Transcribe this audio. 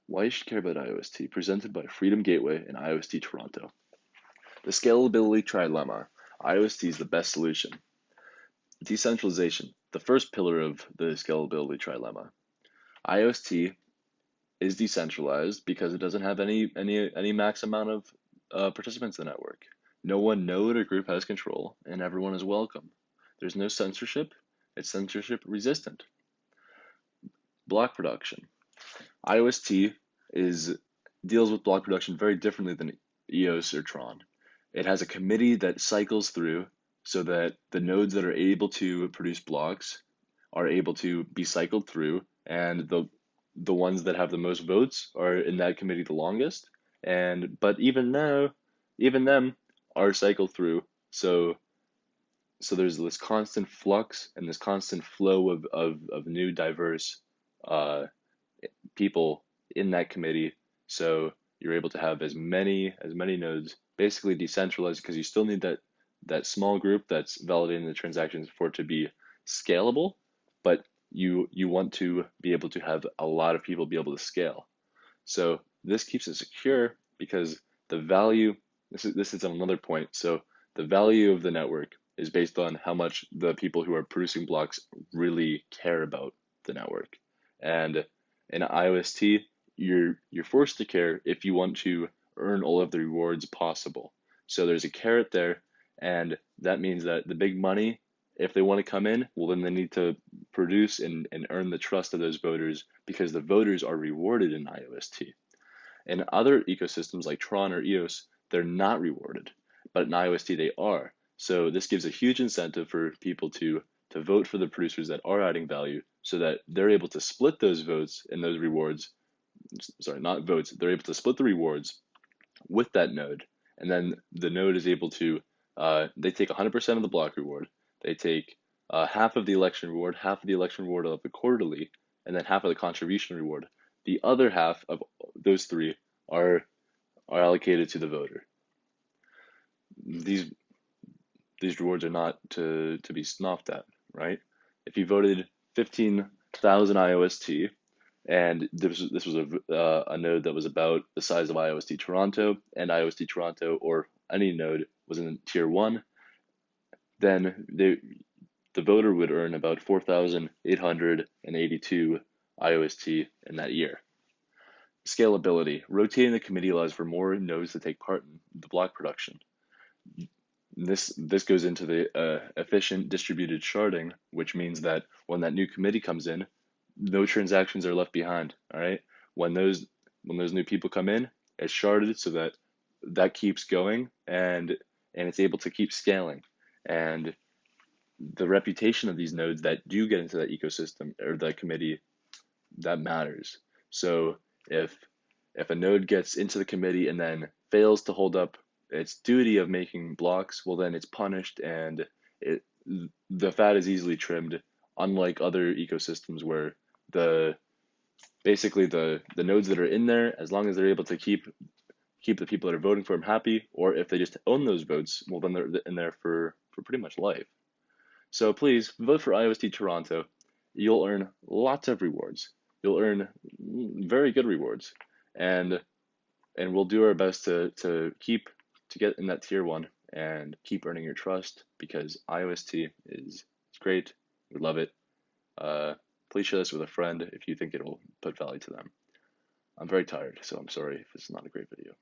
Why you should care about IOST, presented by Freedom Gateway and IOST Toronto. The Scalability Trilemma. IOST is the best solution. Decentralization, the first pillar of the Scalability Trilemma. IOST is decentralized because it doesn't have any max amount of participants in the network. No one node or group has control, and everyone is welcome. There's no censorship. It's censorship resistant. Block production. IOST deals with block production very differently than EOS or Tron. It has a committee that cycles through so that the nodes that are able to produce blocks are able to be cycled through, and the ones that have the most votes are in that committee the longest. But even now, even them are cycled through. So there's this constant flux and this constant flow of new diverse uh, people in that committee. So you're able to have as many nodes basically decentralized because you still need that small group that's validating the transactions for it to be scalable, but you want to be able to have a lot of people be able to scale. So this keeps it secure because the value, this is another point. So the value of the network is based on how much the people who are producing blocks really care about the network. And in IOST, you're forced to care if you want to earn all of the rewards possible. So there's a carrot there, and that means that the big money, if they want to come in, well then they need to produce and earn the trust of those voters because the voters are rewarded in IOST. In other ecosystems like Tron or EOS, they're not rewarded, but in IOST they are. So this gives a huge incentive for people to vote for the producers that are adding value so that they're able to split those votes and those rewards, sorry, not votes, they're able to split the rewards with that node. And then the node is able to, they take 100% of the block reward, they take half of the election reward, half of the election reward of the quarterly, and then half of the contribution reward. The other half of those three are are allocated to the voter. These these rewards are not to be snuffed at, right? If you voted 15,000 IOST, and this was a node that was about the size of IOST Toronto, and IOST Toronto or any node was in tier one, then the voter would earn about 4,882 IOST in that year. Scalability. Rotating the committee allows for more nodes to take part in the block production. This goes into the efficient distributed sharding, which means that when that new committee comes in, no transactions are left behind. All right, when those new people come in, it's sharded so that that keeps going and it's able to keep scaling. And the reputation of these nodes that do get into that ecosystem or that committee, that matters. So if a node gets into the committee and then fails to hold up its duty of making blocks, well then it's punished and it the fat is easily trimmed, unlike other ecosystems where the basically the nodes that are in there, as long as they're able to keep the people that are voting for them happy, or if they just own those votes, well then they're in there for pretty much life. So please vote for IOST Toronto. You'll earn lots of rewards. You'll earn very good rewards, and we'll do our best to get in that tier one and keep earning your trust because IOST is great. We love it. Please share this with a friend if you think it'll put value to them. I'm very tired, so I'm sorry if it's not a great video.